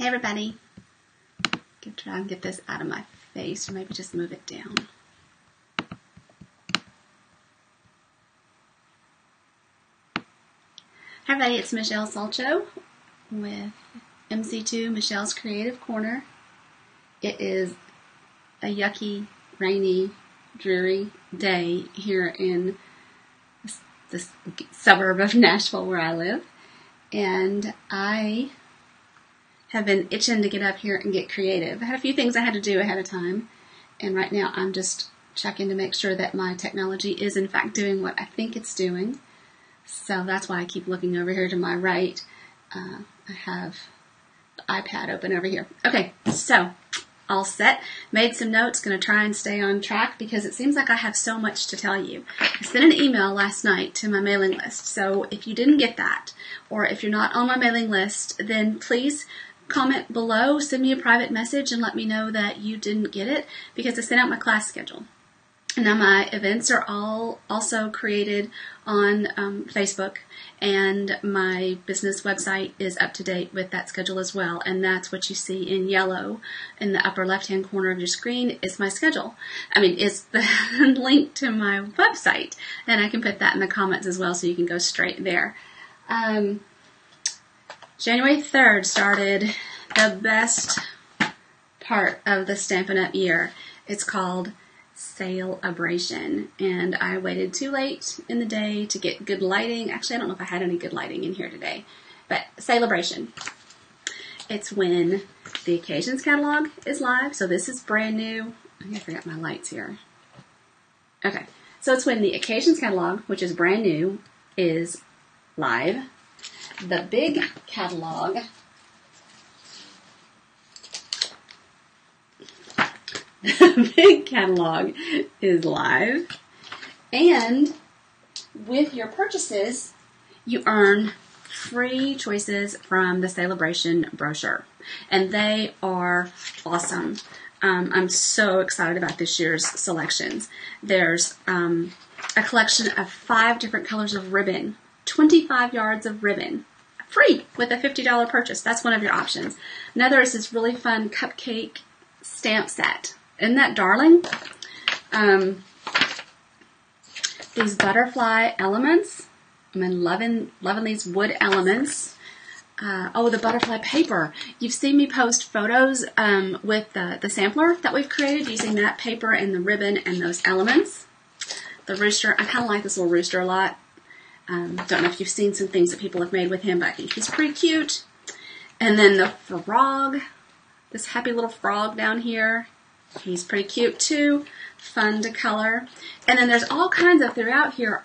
Hey everybody. Try and get this out of my face, or maybe just move it down. Hi everybody, it's Michelle Salcho with MC2 Michelle's Creative Corner. It is a yucky, rainy, dreary day here in this suburb of Nashville where I live, and I have been itching to get up here and get creative. I had a few things I had to do ahead of time, and right now I'm just checking to make sure that my technology is in fact doing what I think it's doing. So that's why I keep looking over here to my right. I have the iPad open over here. Okay, so all set. Made some notes. Going to try and stay on track because it seems like I have so much to tell you. I sent an email last night to my mailing list. So if you didn't get that, or if you're not on my mailing list, then please comment below, send me a private message and let me know that you didn't get it, because I sent out my class schedule. And now my events are all also created on Facebook, and my business website is up to date with that schedule as well. And that's what you see in yellow in the upper left-hand corner of your screen is my schedule. It's the link to my website, and I can put that in the comments as well so you can go straight there. January 3rd started the best part of the Stampin' Up! Year. It's called Sale-A-Bration, and I waited too late in the day to get good lighting. Actually, I don't know if I had any good lighting in here today, but Sale-A-Bration. It's when the Occasions catalog is live, so this is brand new. I forgot my lights here. Okay, so it's when the Occasions catalog, which is brand new, is live. The big catalog is live, and with your purchases you earn free choices from the Sale-A-Bration brochure, and they are awesome. I'm so excited about this year's selections. There's a collection of 5 different colors of ribbon, 25 yards of ribbon, free with a $50 purchase. That's one of your options. Another is this really fun cupcake stamp set. Isn't that darling? These butterfly elements. I'm loving these wood elements. The butterfly paper. You've seen me post photos with the sampler that we've created using that paper and the ribbon and those elements. The rooster. I kind of like this little rooster a lot. Don't know if you've seen some things that people have made with him, but I think he's pretty cute. And then the frog, this happy little frog down here, he's pretty cute too, fun to color. And then there's all kinds of, throughout here,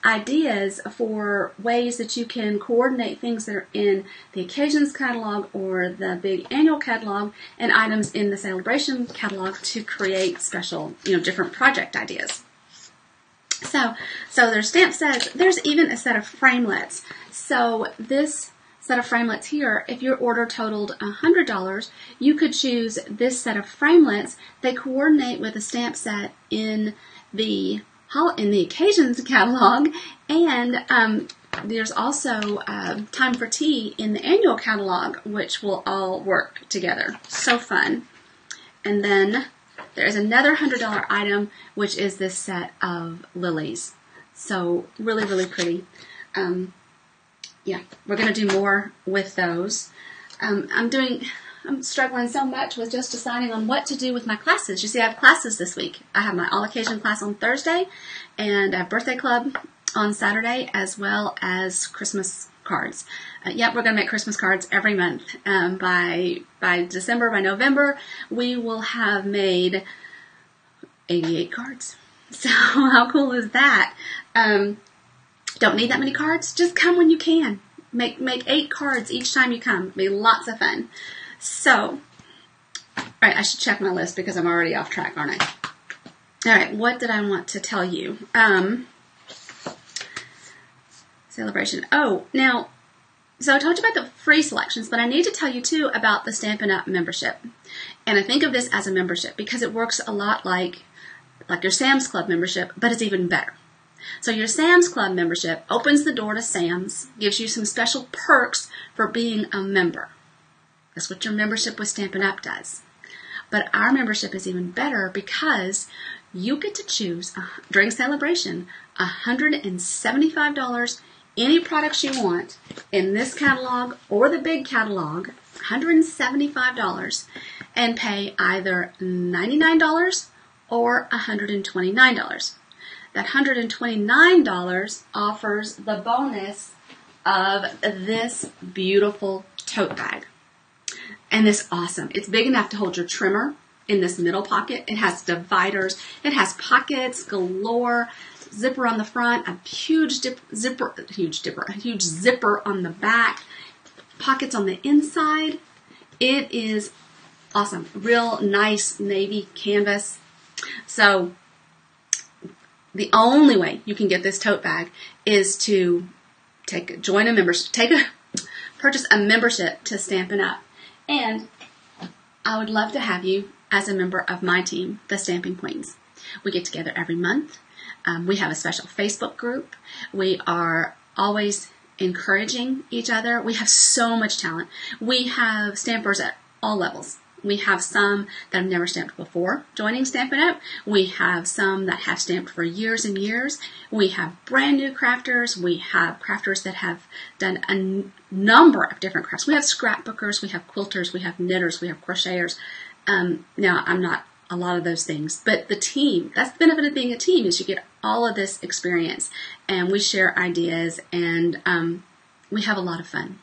ideas for ways that you can coordinate things that are in the Occasions catalog or the big annual catalog and items in the Sale-A-Bration catalog to create special, different project ideas. So there's stamp sets. There's even a set of framelets. So this set of framelets here, if your order totaled $100, you could choose this set of framelets. They coordinate with a stamp set in the Occasions catalog, and there's also Time for Tea in the annual catalog, which will all work together. So fun. And then there's another $100 item, which is this set of lilies. So really, really pretty. We're going to do more with those. I'm struggling so much with just deciding on what to do with my classes. You see, I have classes this week. I have my all occasion class on Thursday, and I have birthday club on Saturday, as well as Christmas cards. We're going to make Christmas cards every month. By December, by November, we will have made 88 cards. So how cool is that? Don't need that many cards. Just come when you can. Make 8 cards each time you come. It'll be lots of fun. So, all right, I should check my list because I'm already off track, aren't I? All right, what did I want to tell you? Sale-A-Bration. Oh, now, so I told you about the free selections, but I need to tell you too about the Stampin' Up! Membership. And I think of this as a membership because it works a lot like your Sam's Club membership, but it's even better. So your Sam's Club membership opens the door to Sam's, gives you some special perks for being a member. That's what your membership with Stampin' Up! Does. But our membership is even better because you get to choose, during Sale-A-Bration, $175, any products you want in this catalog or the big catalog, $175, and pay either $99 or $129. That $129 offers the bonus of this beautiful tote bag. And this awesome. It's big enough to hold your trimmer in this middle pocket. It has dividers. It has pockets galore. Zipper on the front. A huge zipper on the back. Pockets on the inside. It is awesome. Real nice navy canvas. So the only way you can get this tote bag is to purchase a membership to Stampin' Up! And I would love to have you as a member of my team, the Stamping Queens. We get together every month. We have a special Facebook group. We are always encouraging each other. We have so much talent. We have stampers at all levels. We have some that have never stamped before joining Stampin' Up! We have some that have stamped for years and years. We have brand new crafters. We have crafters that have done a number of different crafts. We have scrapbookers. We have quilters. We have knitters. We have crocheters. Now, I'm not a lot of those things, but the team, that's the benefit of being a team, is you get all of this experience, and we share ideas, and we have a lot of fun.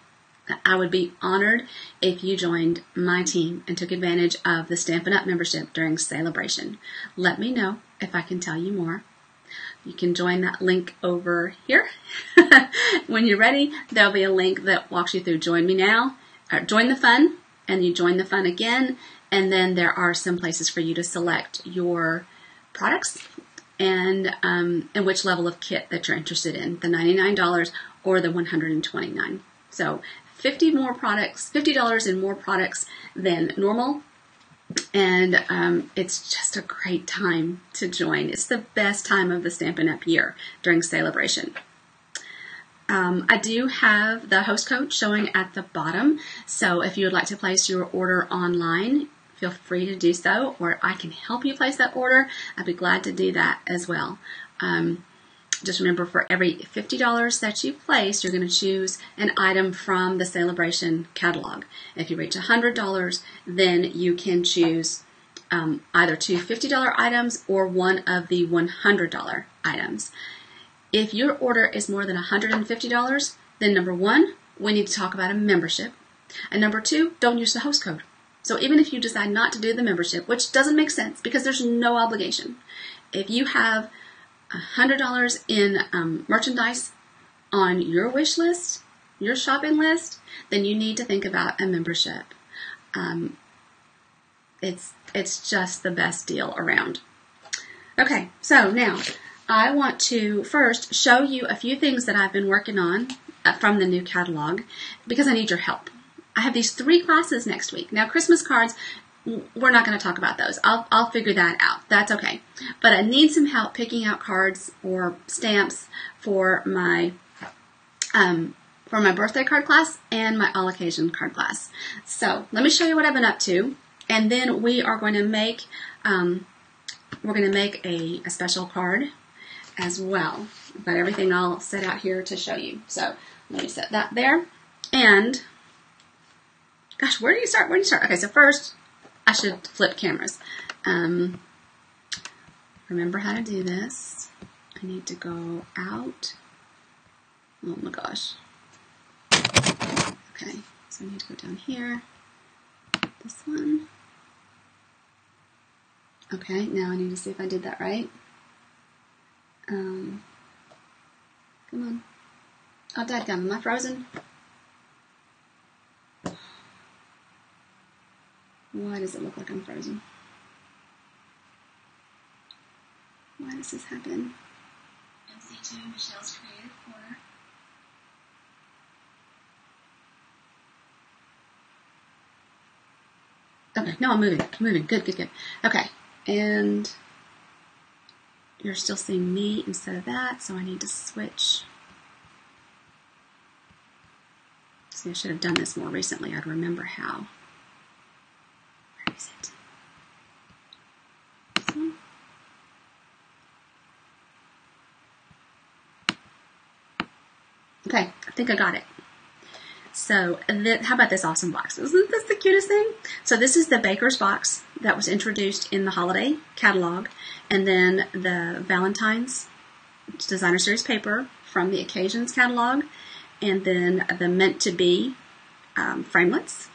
I would be honored if you joined my team and took advantage of the Stampin' Up! Membership during Sale-A-Bration. Let me know if I can tell you more. You can join that link over here. When you're ready, there'll be a link that walks you through Join Me Now, or Join the Fun, and you join the fun again, and then there are some places for you to select your products and which level of kit that you're interested in, the $99 or the $129. So $50 in more products than normal, and it's just a great time to join. It's the best time of the Stampin' Up! Year during Sale-A-Bration. I do have the host code showing at the bottom, so if you would like to place your order online, feel free to do so, or I can help you place that order. I'd be glad to do that as well. Just remember, for every $50 that you place, you're going to choose an item from the Sale-A-Bration catalog. If you reach $100, then you can choose either two $50 items or one of the $100 items. If your order is more than $150, then number one, we need to talk about a membership. And number two, don't use the host code. So even if you decide not to do the membership, which doesn't make sense because there's no obligation, if you have $100 in merchandise on your wish list, your shopping list, then you need to think about a membership. It's just the best deal around. Okay, so now I want to first show you a few things that I've been working on from the new catalog because I need your help. I have these 3 classes next week. Now, Christmas cards, we're not going to talk about those. I'll figure that out. That's okay. But I need some help picking out cards or stamps for my birthday card class and my all occasion card class. So let me show you what I've been up to, and then we are going to make a special card as well. I've got everything all set out here to show you. So let me set that there. And gosh, where do you start? Okay, so first I should flip cameras. Remember how to do this. I need to go out. Oh my gosh. Okay, so I need to go down here. This one. Okay, now I need to see if I did that right. Come on. Oh, dadgum, am I frozen? Why does it look like I'm frozen? Why does this happen? MC2, Michelle's Creative Corner. Okay, no, I'm moving. Good. Okay, and you're still seeing me instead of that, so I need to switch. See, I should have done this more recently. I'd remember how. think I got it. So how about this awesome box? Isn't this the cutest thing? So this is the baker's box that was introduced in the holiday catalog, and then the Valentine's Designer Series paper from the Occasions catalog, and then the Meant to Be framelits.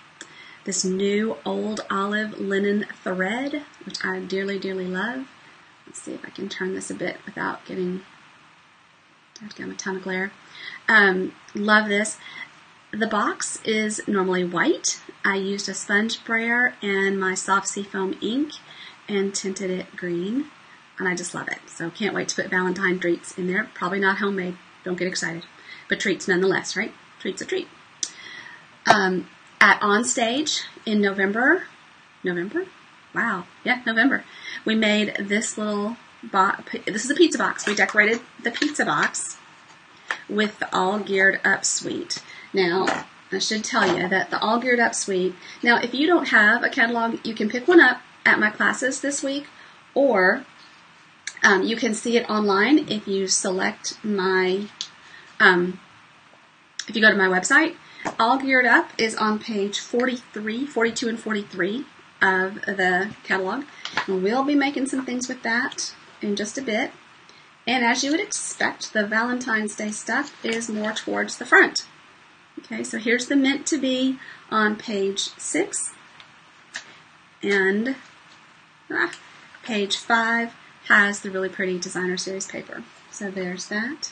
This new old olive linen thread, which I dearly, dearly love. Let's see if I can turn this a bit without getting a ton of glare. Love this. The box is normally white. I used a sponge brayer and my soft seafoam ink and tinted it green, and I just love it. So can't wait to put Valentine treats in there. Probably not homemade. Don't get excited. But treats nonetheless, right? Treat's a treat. At Onstage in November, wow, yeah, November, we made this little box. This is a pizza box. We decorated the pizza box with the All Geared Up suite. Now, I should tell you that the All Geared Up suite, now if you don't have a catalog, you can pick one up at my classes this week, or you can see it online if you select my, if you go to my website. All Geared Up is on page 42 and 43 of the catalog. And we'll be making some things with that in just a bit. And as you would expect, the Valentine's Day stuff is more towards the front. Okay, so here's the Meant to Be on page 6. And page 5 has the really pretty Designer Series paper. So there's that.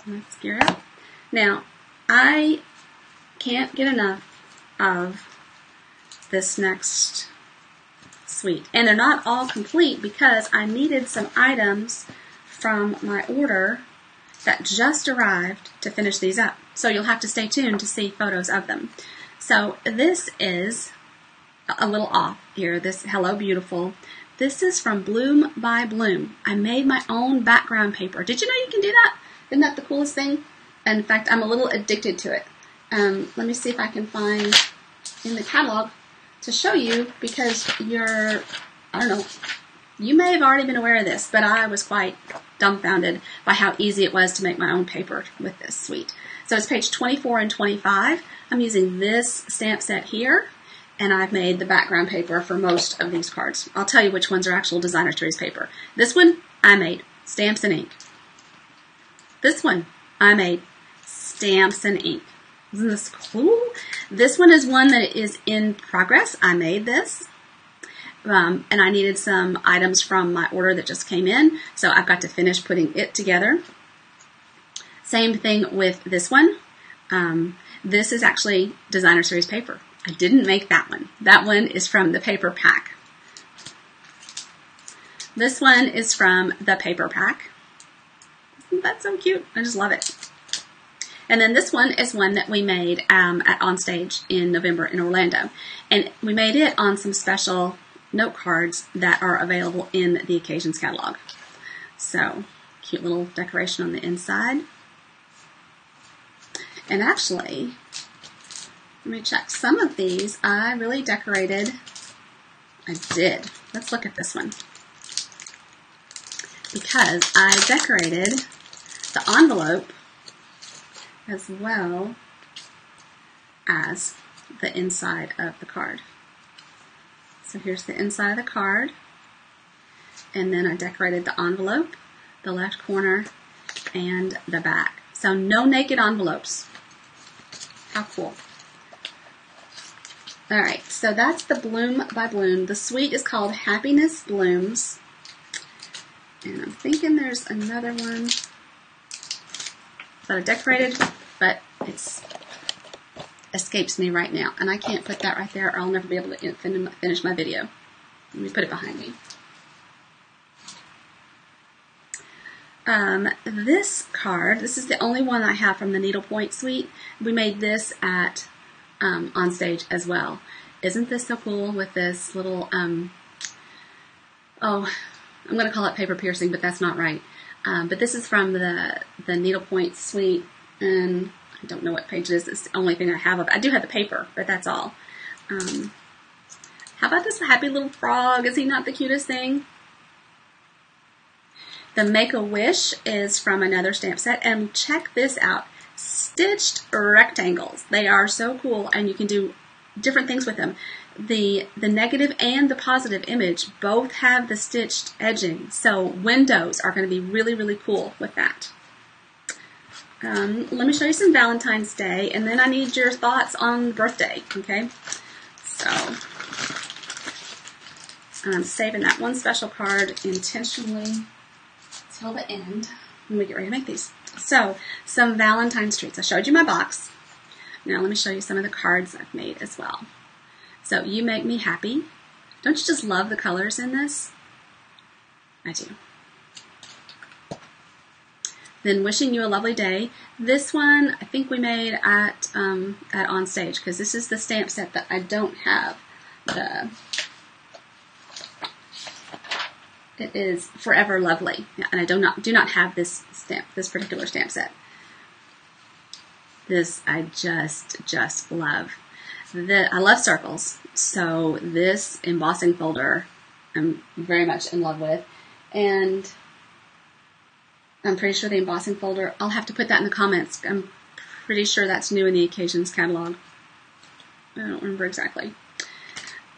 Let's gear up. Now, I can't get enough of this next suite. And they're not all complete because I needed some items from my order that just arrived to finish these up. So you'll have to stay tuned to see photos of them. So this is a little off here, this Hello Beautiful. This is from Bloom by Bloom. I made my own background paper. Did you know you can do that? Isn't that the coolest thing? In fact, I'm a little addicted to it. Let me see if I can find in the catalog to show you, because I don't know, you may have already been aware of this, but I was quite dumbfounded by how easy it was to make my own paper with this suite. So it's page 24 and 25. I'm using this stamp set here, and I've made the background paper for most of these cards. I'll tell you which ones are actual Designer Series paper. This one, I made stamps and ink. This one, I made stamps and ink. Isn't this cool? This one is one that is in progress. I made this. And I needed some items from my order that just came in, so I've got to finish putting it together. Same thing with this one. This is actually Designer Series paper. I didn't make that one. That one is from the paper pack. This one is from the paper pack. Isn't that so cute? I just love it. And then this one is one that we made at Onstage in November in Orlando. And we made it on some special note cards that are available in the Occasions catalog. So, cute little decoration on the inside. And actually, let me check. Some of these I really decorated. I did. Let's look at this one. Because I decorated the envelope as well as the inside of the card. So here's the inside of the card, and then I decorated the envelope, the left corner, and the back. So no naked envelopes. How cool. Alright, so that's the Bloom by Bloom. The suite is called Happiness Blooms. And I'm thinking there's another one that I decorated, but it escapes me right now. And I can't put that right there or I'll never be able to finish my video. Let me put it behind me. This card, this is the only one I have from the Needlepoint suite. We made this at Onstage as well. Isn't this so cool with this little, I'm going to call it paper piercing, but that's not right. But this is from the Needlepoint suite, and I don't know what page it is. It's the only thing I have of it. I do have the paper, but that's all. How about this happy little frog? Is he not the cutest thing? The Make-A-Wish is from another stamp set, and check this out. stitched rectangles. They are so cool, and you can do different things with them. The negative and the positive image both have the stitched edging, so windows are going to be really, really cool with that. Let me show you some Valentine's Day, and then I need your thoughts on birthday, okay? So, I'm saving that one special card intentionally till the end when we get ready to make these. So, some Valentine's treats. I showed you my box. Now let me show you some of the cards I've made as well. So, you make me happy. Don't you just love the colors in this? I do. Then wishing you a lovely day. This one I think we made at On Stage, because this is the stamp set that I don't have. It is Forever Lovely, and I do not have this particular stamp set. This I just love. I love circles, so this embossing folder I'm very much in love with, and I'm pretty sure the embossing folder, I'll have to put that in the comments. I'm pretty sure that's new in the Occasions catalog. I don't remember exactly.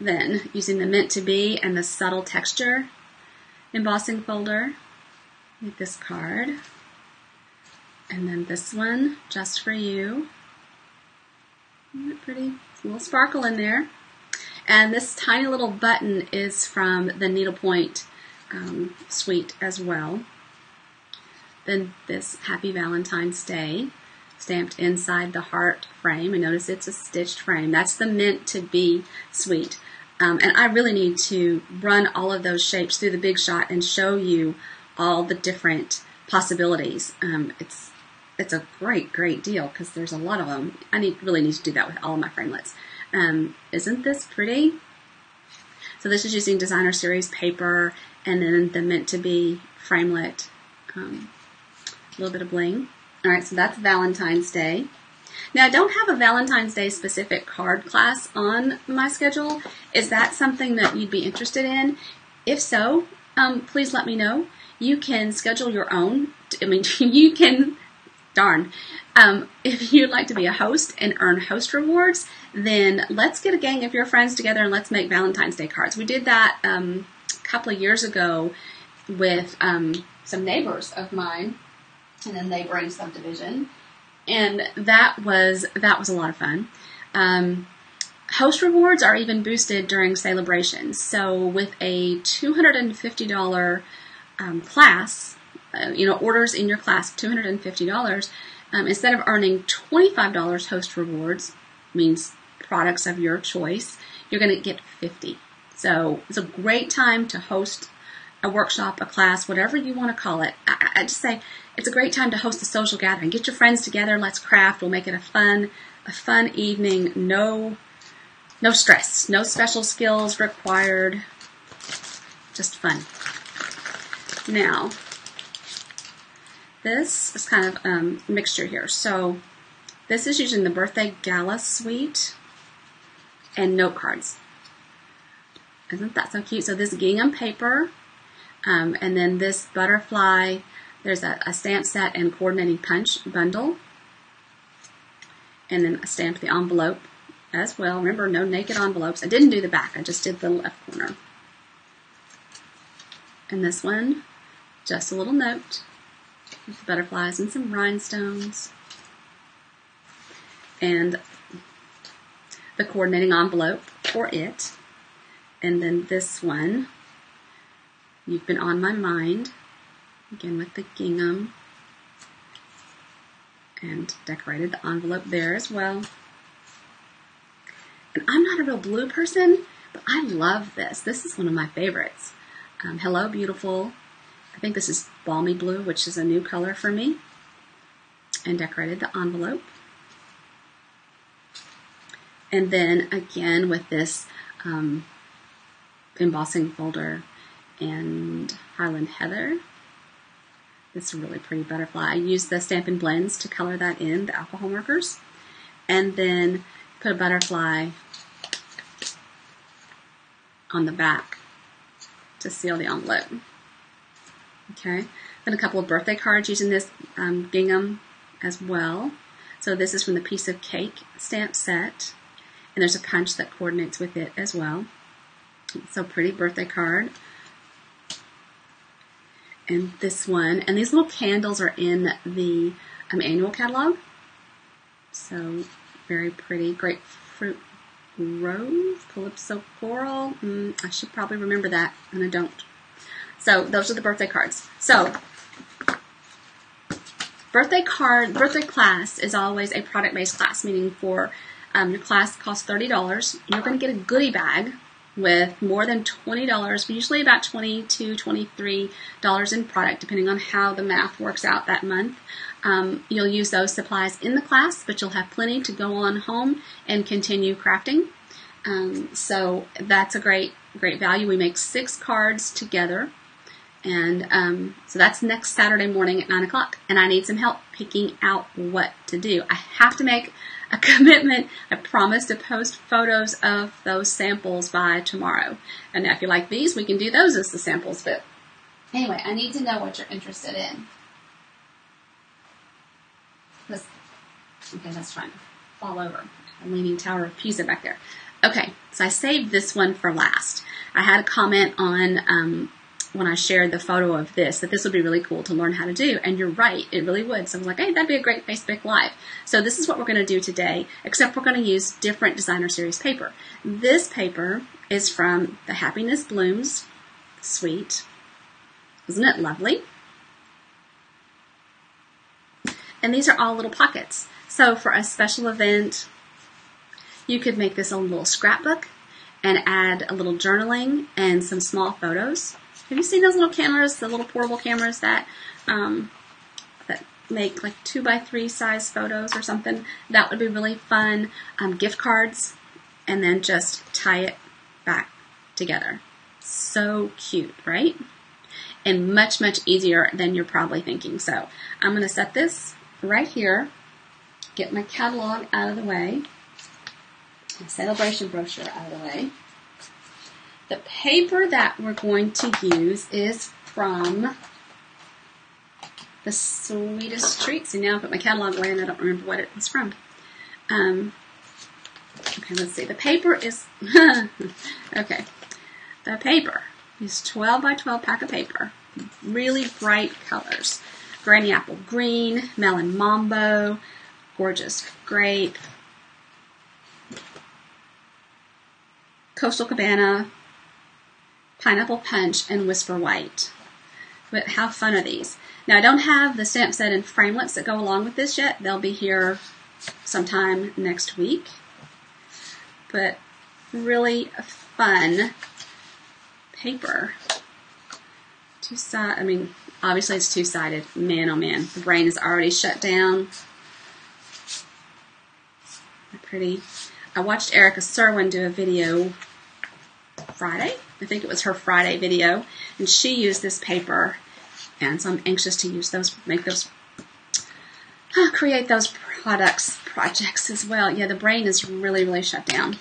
Then, using the Meant to Be and the Subtle Texture embossing folder, make this card. And then this one, Just for You. Isn't it pretty? It's a little sparkle in there. And this tiny little button is from the Needlepoint suite as well. Then this Happy Valentine's Day, stamped inside the heart frame. And notice it's a stitched frame. That's the Meant to Be suite. And I really need to run all of those shapes through the Big Shot and show you all the different possibilities. It's a great deal because there's a lot of them. I really need to do that with all of my framelits. Isn't this pretty? So this is using Designer Series paper, and then the Meant to Be framelit. A little bit of bling. All right, so that's Valentine's Day. Now, I don't have a Valentine's Day specific card class on my schedule. Is that something that you'd be interested in? If so, please let me know. You can schedule your own. I mean, you can, if you'd like to be a host and earn host rewards, then let's get a gang of your friends together and let's make Valentine's Day cards. We did that a couple of years ago with some neighbors of mine in a neighboring subdivision. And that was a lot of fun. Host rewards are even boosted during Sale-A-Bration. So with a $250 class, orders in your class of $250, instead of earning $25 host rewards, means products of your choice, you're going to get $50. So it's a great time to host a workshop, a class, whatever you want to call it. I just say it's a great time to host a social gathering. Get your friends together. Let's craft. We'll make it a fun evening. No stress. No special skills required. Just fun. Now, this is kind of a mixture here. So this is using the Birthday Gala Suite and note cards. Isn't that so cute? So this gingham paper, and then this butterfly, there's a stamp set and coordinating punch bundle. And then I stamped the envelope as well. Remember, no naked envelopes. I didn't do the back. I just did the left corner. And this one, just a little note with the butterflies and some rhinestones. And the coordinating envelope for it. And then this one, You've Been on My Mind, again with the gingham, and decorated the envelope there as well. And I'm not a real blue person, but I love this. This is one of my favorites. Hello, Beautiful. I think this is Balmy Blue, which is a new color for me, and decorated the envelope. And then again with this embossing folder and Highland Heather. This is a really pretty butterfly. I used the Stampin' Blends to color that in, the alcohol markers. And then put a butterfly on the back to seal the envelope. Okay. Then a couple of birthday cards using this gingham as well. So this is from the Piece of Cake stamp set. And there's a punch that coordinates with it as well. So pretty birthday card. And this one. And these little candles are in the annual catalog. So very pretty. Grapefruit Rose, Calypso Coral. I should probably remember that, and I don't. So those are the birthday cards. So birthday class is always a product-based class, meaning for your class costs $30. You're going to get a goodie bag with more than $20, usually about $20 to $23 in product, depending on how the math works out that month. You'll use those supplies in the class, but you'll have plenty to go on home and continue crafting. So that's a great value. We make 6 cards together. And so that's next Saturday morning at 9 o'clock. And I need some help picking out what to do. I have to make a commitment. I promise to post photos of those samples by tomorrow. And now if you like these, we can do those as the samples. But anyway, I need to know what you're interested in. Okay, that's trying to fall over. A Leaning Tower of Pisa back there. Okay, so I saved this one for last. I had a comment on when I shared the photo of this, that this would be really cool to learn how to do. And you're right, it really would. So I was like, hey, that'd be a great Facebook Live. So this is what we're going to do today, except we're going to use different Designer Series paper. This paper is from the Happiness Blooms suite. Isn't it lovely? And these are all little pockets. So for a special event, you could make this a little scrapbook and add a little journaling and some small photos. Have you seen those little cameras, the little portable cameras that that make like 2x3 size photos or something? That would be really fun. Gift cards, and then just tie it back together. So cute, right? And much, much easier than you're probably thinking. So I'm going to set this right here, get my catalog out of the way, my Sale-A-Bration brochure out of the way. The paper that we're going to use is from the Sweetest Treats. And now I put my catalog away and I don't remember what it was from. Okay, let's see. The paper is, okay. The paper is 12 by 12 pack of paper. Really bright colors. Granny Apple Green, Melon Mambo, Gorgeous Grape, Coastal Cabana, Pineapple Punch, and Whisper White. But how fun are these? Now, I don't have the stamp set and framelits that go along with this yet. They'll be here sometime next week. But really fun paper. I mean, obviously it's two-sided. Man, oh man, the brain is already shut down. Pretty. I watched Erica Serwin do a video Friday. I think it was her Friday video, and she used this paper, and so I'm anxious to use those, make those, create those projects as well. Yeah, the brain is really, really shut down.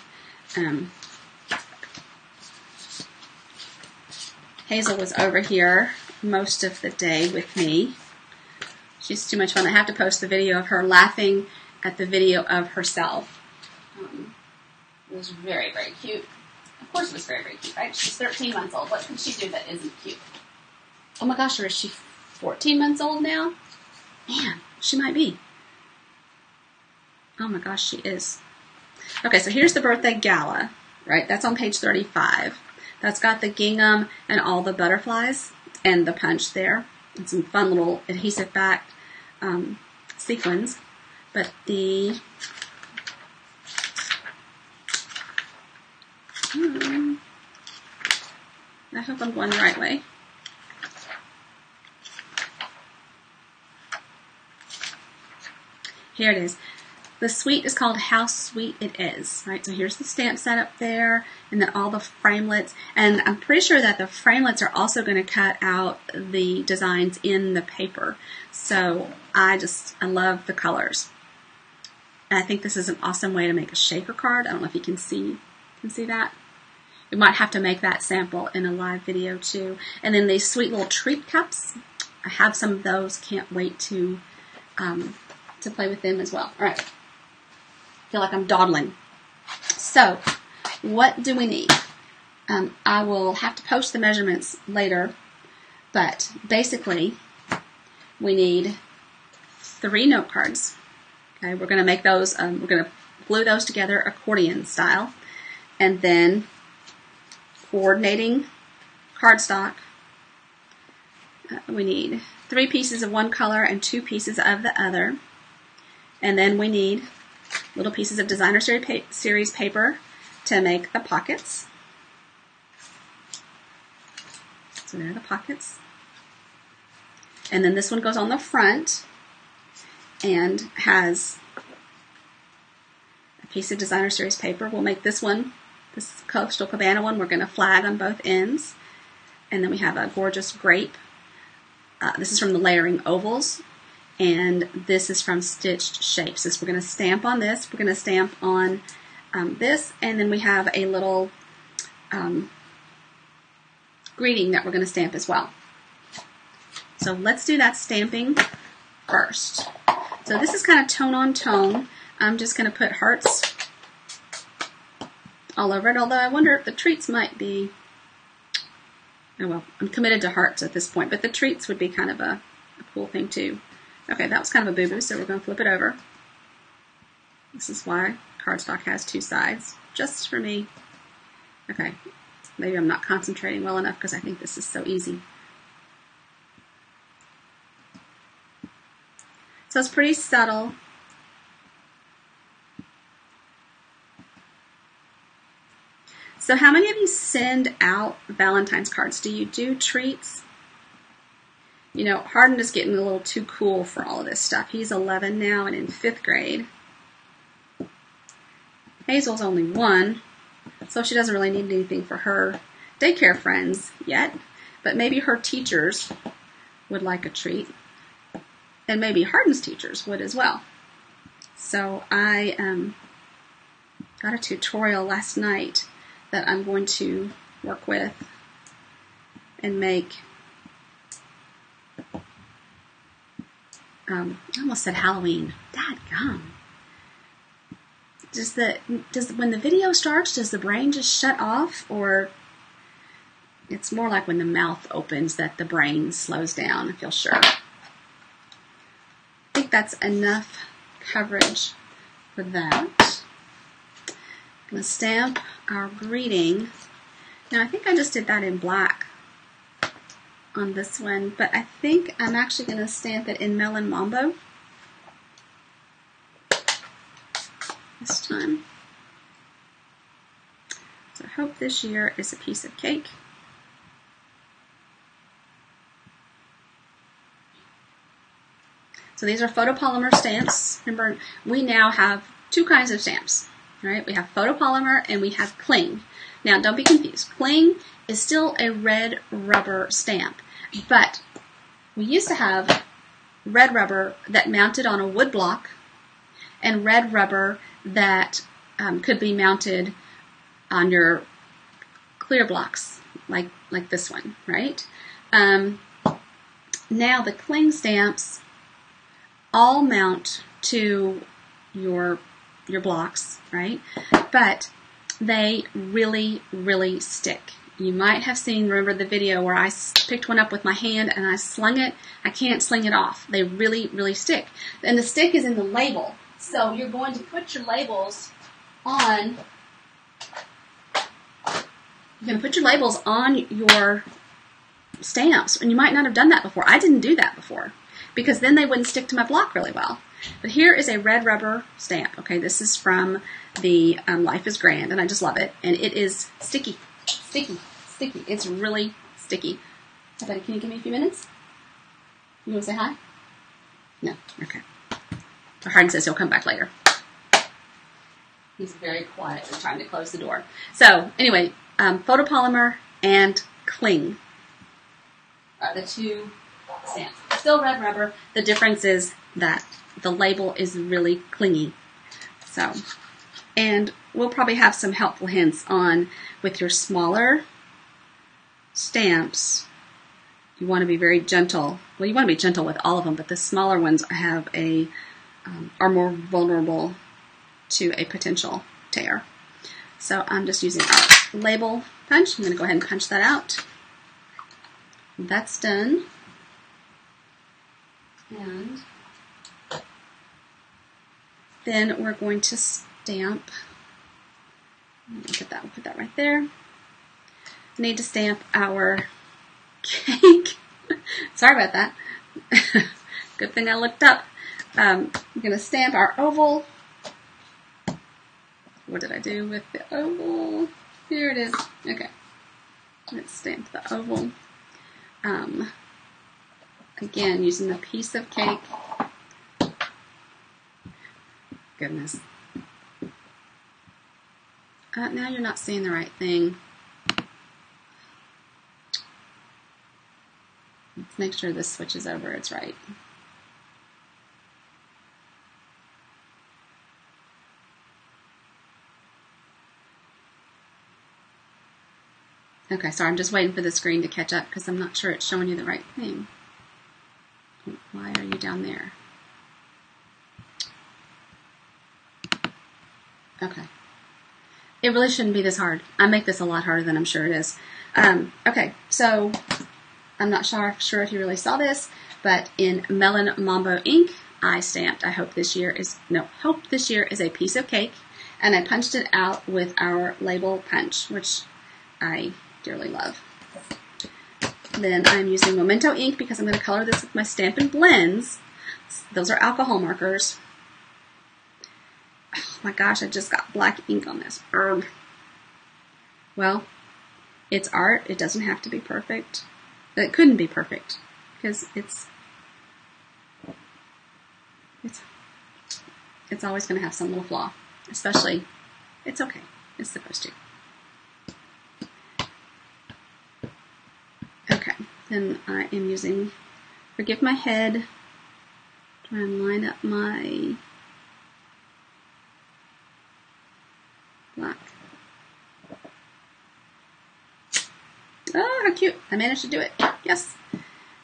Hazel was over here most of the day with me. She's too much fun. I have to post the video of her laughing at the video of herself. It was very, very cute. Of course it was very, very cute, right? She's 13 months old. What can she do that isn't cute? Oh my gosh, or is she 14 months old now? Man, she might be. Oh my gosh, she is. Okay, so here's the birthday gala, right? That's on page 35. That's got the gingham and all the butterflies and the punch there. And some fun little adhesive backed sequins. But the... I hope I'm going the right way. Here it is. The suite is called How Sweet It Is. Right, so here's the stamp set up there, and then all the framelits. And I'm pretty sure that the framelits are also going to cut out the designs in the paper. So I love the colors. And I think this is an awesome way to make a shaker card. I don't know if you can see that. We might have to make that sample in a live video too. And then these sweet little treat cups. I have some of those. Can't wait to to play with them as well. All right. I feel like I'm dawdling. So, what do we need? I will have to post the measurements later, but basically, we need 3 note cards. Okay, we're going to make those, we're going to glue those together accordion style, and then coordinating cardstock. We need 3 pieces of one color and 2 pieces of the other, and then we need little pieces of designer series paper to make the pockets. So there are the pockets. And then this one goes on the front and has a piece of designer series paper. We'll make this one, this Coastal Cabana one, we're going to flag on both ends. And then we have a gorgeous grape. This is from the Layering Ovals. And this is from Stitched Shapes. So we're going to stamp on this. We're going to stamp on this. And then we have a little greeting that we're going to stamp as well. So let's do that stamping first. So this is kind of tone on tone. I'm just going to put hearts all over it, although I wonder if the treats might be, oh well, I'm committed to hearts at this point, but the treats would be kind of a cool thing too. Okay, that was kind of a boo-boo, so we're going to flip it over. This is why cardstock has 2 sides, just for me. Okay, maybe I'm not concentrating well enough because I think this is so easy. So it's pretty subtle. So how many of you send out Valentine's cards? Do you do treats? You know, Hardin is getting a little too cool for all of this stuff. He's 11 now and in 5th grade. Hazel's only 1, so she doesn't really need anything for her daycare friends yet. But maybe her teachers would like a treat. And maybe Hardin's teachers would as well. So I got a tutorial last night that I'm going to work with and make. I almost said Halloween. Dadgum. When the video starts, does the brain just shut off, or it's more like when the mouth opens that the brain slows down? I feel sure. I think that's enough coverage for that. I'm going to stamp our greeting. Now I think I just did that in black on this one, but I think I'm actually going to stamp it in Melon Mambo this time. So I hope this year is a piece of cake. So these are photopolymer stamps. Remember, we now have 2 kinds of stamps. Right? We have photopolymer and we have cling. Now, don't be confused. Cling is still a red rubber stamp, but we used to have red rubber that mounted on a wood block and red rubber that could be mounted on your clear blocks, like this one, right? Now the cling stamps all mount to your blocks, right? But they really, really stick. You might have seen, remember the video where I picked one up with my hand and I slung it. I can't sling it off. They really, really stick. And the stick is in the label. So you're going to put your labels on, you're going to put your labels on your stamps. And you might not have done that before. I didn't do that before because then they wouldn't stick to my block really well. But here is a red rubber stamp. Okay, this is from the Life is Grand, and I just love it. And it is sticky, sticky, sticky. It's really sticky. Can you give me a few minutes? You want to say hi? No? Okay. Hardin says he'll come back later. He's very quietly trying to close the door. So, anyway, photopolymer and cling are the 2 stamps. Still red rubber. The difference is that the label is really clingy. So, and we'll probably have some helpful hints on with your smaller stamps. You want to be very gentle. Well, you want to be gentle with all of them, but the smaller ones have a are more vulnerable to a potential tear. So I'm just using our label punch. I'm going to go ahead and punch that out. That's done. And then we're going to stamp. Put that right there. I need to stamp our cake. Sorry about that. Good thing I looked up. I'm going to stamp our oval. What did I do with the oval? Here it is. Okay. Let's stamp the oval. Again, using the piece of cake. Goodness. Now you're not seeing the right thing. Let's make sure this switches over. It's right. Okay, sorry, I'm just waiting for the screen to catch up because I'm not sure it's showing you the right thing. Why are you down there? Okay. It really shouldn't be this hard. I make this a lot harder than I'm sure it is. Okay, so I'm not sure if you really saw this, but in Melon Mambo ink, I stamped, hope this year is a piece of cake, and I punched it out with our label punch, which I dearly love. Then I'm using Memento ink because I'm going to color this with my Stampin' Blends. Those are alcohol markers. Oh my gosh, I just got black ink on this. Ugh. Well, it's art. It doesn't have to be perfect. It couldn't be perfect because it's always going to have some little flaw. Especially, it's okay. It's supposed to. Okay, then I am using Forgive My Head. Try and line up my black. Oh, how cute. I managed to do it. Yes.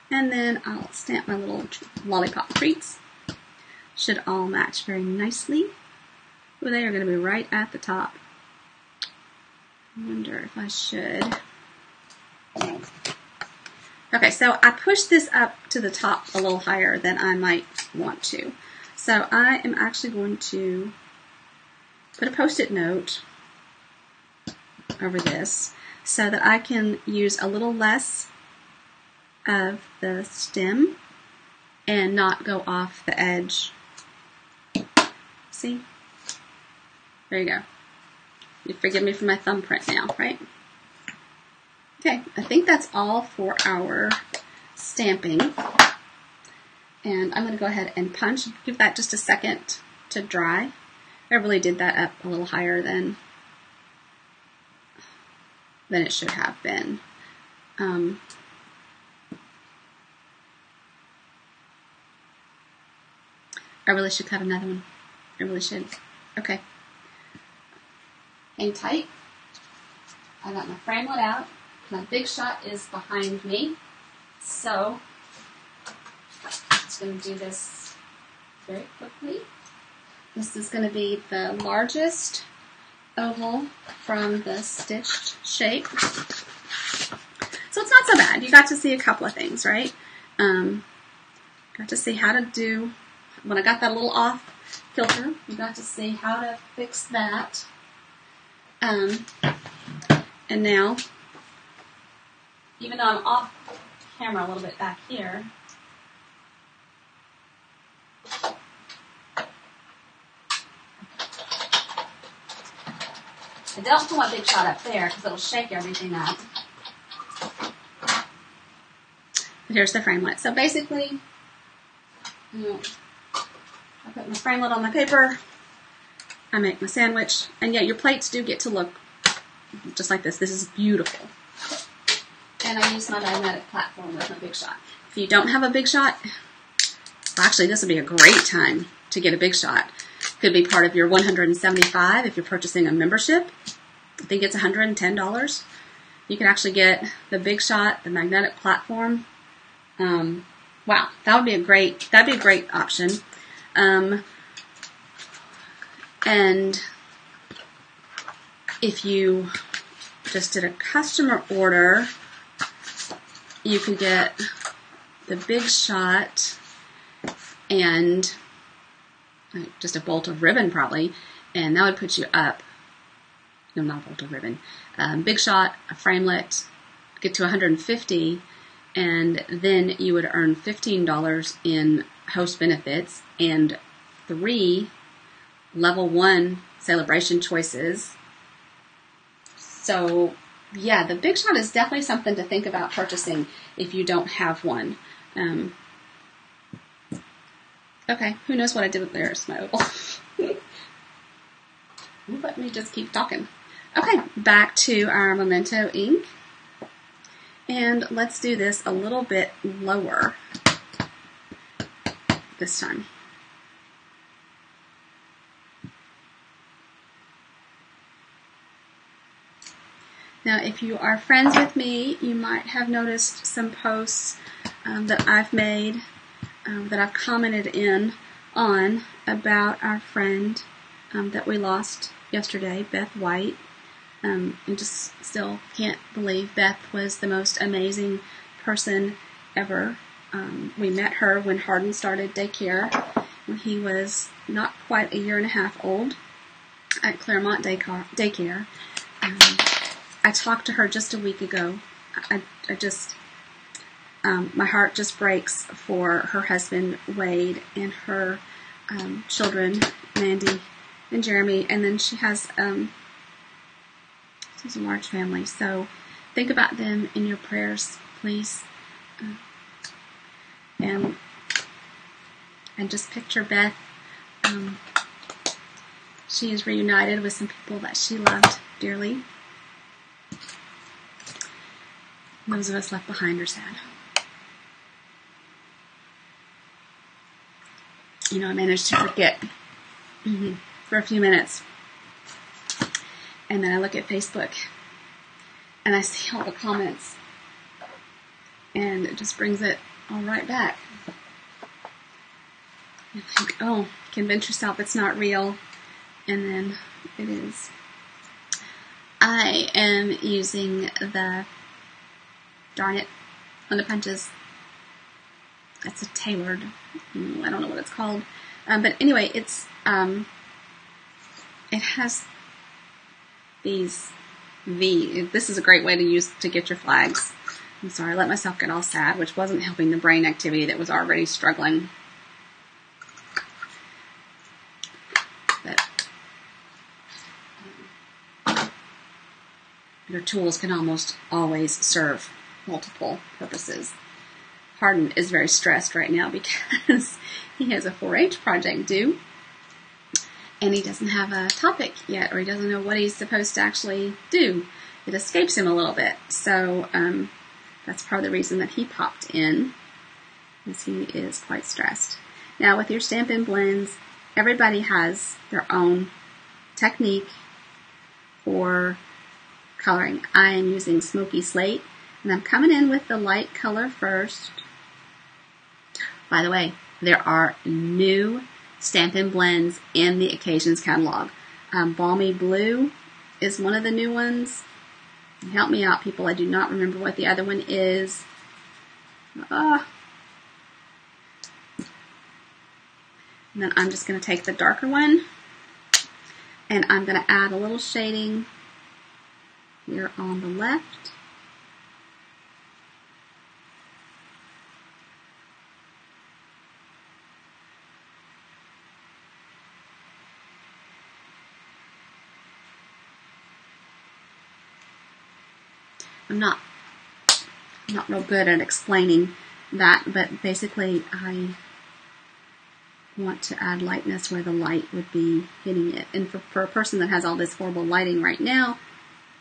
And then I'll stamp my little lollipop treats. Should all match very nicely. Well, they are going to be right at the top. I wonder if I should. Okay, so I pushed this up to the top a little higher than I might want to. So I am actually going to put a Post-it note over this so that I can use a little less of the stem and not go off the edge. See? There you go. You forgive me for my thumbprint now, right? Okay, I think that's all for our stamping. And I'm going to go ahead and punch. Give that just a second to dry. I really did that up a little higher than it should have been. I really should cut another one. I really should. Okay. Hang tight. I got my framelit out. My Big Shot is behind me. So, I'm just going to do this very quickly. This is going to be the largest oval from the stitched shape. So it's not so bad. You got to see a couple of things, right? Got to see how to do, when I got that a little off kilter, you got to see how to fix that. And now, even though I'm off camera a little bit back here, I don't put my Big Shot up there because it'll shake everything up. But here's the framelit. So basically, I put my framelit on my paper, I make my sandwich, and yeah, your plates do get to look just like this. This is beautiful. And I use my magnetic platform with my Big Shot. If you don't have a Big Shot, well, actually this would be a great time to get a Big Shot. Could be part of your $175 if you're purchasing a membership. I think it's $110. You can actually get the Big Shot, the magnetic platform. Wow, that'd be a great option. And if you just did a customer order, you could get the Big Shot and just a bolt of ribbon probably, and that would put you up, no, not a bolt of ribbon, Big Shot, a framelit, get to 150, and then you would earn $15 in host benefits and 3 level 1 Sale-A-Bration choices. So yeah, the Big Shot is definitely something to think about purchasing if you don't have one. Okay, who knows what I did with there's my oval. Let me just keep talking. Okay, back to our Memento ink. And let's do this a little bit lower this time. Now, if you are friends with me, you might have noticed some posts that I've made, that I've commented on about our friend that we lost yesterday, Beth White. And just still can't believe Beth was the most amazing person ever. We met her when Hardin started daycare, when he was not quite a year and a half old at Claremont Daycare. I talked to her just a week ago. I just, my heart just breaks for her husband, Wade, and her children, Mandy and Jeremy. And then she has a large family. So think about them in your prayers, please. And just picture Beth. She is reunited with some people that she loved dearly. Those of us left behind are sad. You know, I managed to forget for a few minutes. And then I look at Facebook and I see all the comments. And it just brings it all right back. You think, oh, convince yourself it's not real. And then it is. I am using the Darn It on the punches. It's a tailored, I don't know what it's called. But anyway, it's, it has these this is a great way to get your flags. I'm sorry, I let myself get all sad, which wasn't helping the brain activity that was already struggling. But your tools can almost always serve multiple purposes. Hardin is very stressed right now because he has a 4-H project due and he doesn't have a topic yet, or he doesn't know what he's supposed to actually do. It escapes him a little bit. So that's part of the reason that he popped in, is he is quite stressed. Now with your Stampin' Blends, everybody has their own technique for coloring. I am using Smoky Slate, and I'm coming in with the light color first. By the way, there are new Stampin' Blends in the Occasions catalog. Balmy Blue is one of the new ones. Help me out, people. I do not remember what the other one is. And then I'm just going to take the darker one, and I'm going to add a little shading here on the left. I'm not real good at explaining that, but basically I want to add lightness where the light would be hitting it. And for a person that has all this horrible lighting right now,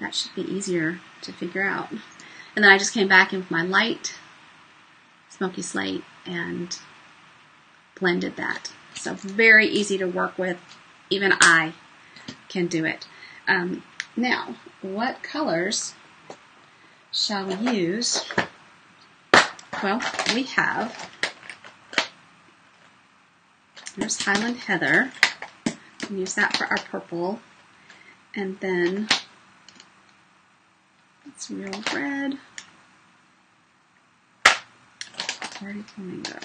that should be easier to figure out. And then I just came back in with my light Smoky Slate and blended that. So very easy to work with. Even I can do it. Now, what colors shall we use? Well, we have, there's Highland Heather. Use that for our purple. And then it's real red. Party flamingo.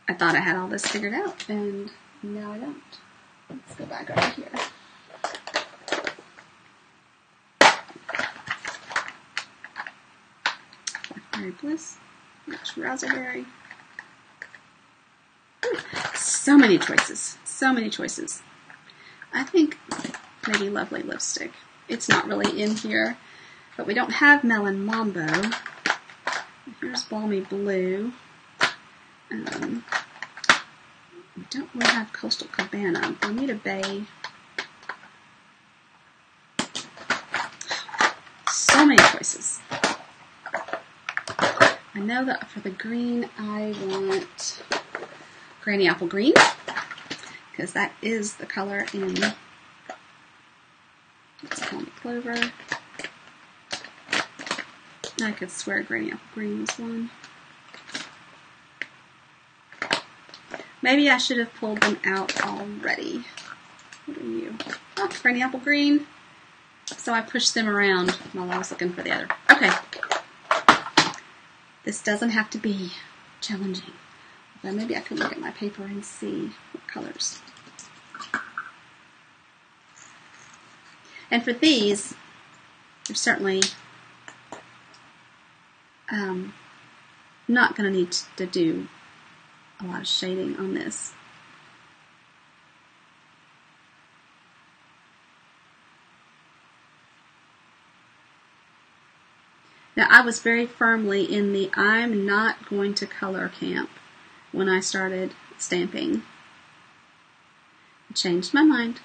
I thought I had all this figured out, and now I don't. Let's go back over here. Blackberry Bliss. Match raspberry. So many choices. So many choices. I think maybe Lovely Lipstick. It's not really in here, but we don't have Melon Mambo. Here's Balmy Blue. We don't really have Coastal Cabana. Bermuda Bay. So many choices. I know that for the green, I want Granny Apple Green, because that is the color in Balmy Clover. I could swear Granny Apple Green was one. Maybe I should have pulled them out already. What are you? Oh, Granny Apple Green. So I pushed them around while I was looking for the other. Okay. This doesn't have to be challenging. But maybe I could look at my paper and see what colors. And for these, you're certainly not going to need to do a lot of shading on this. Now, I was very firmly in the I'm not going to color camp when I started stamping. I changed my mind.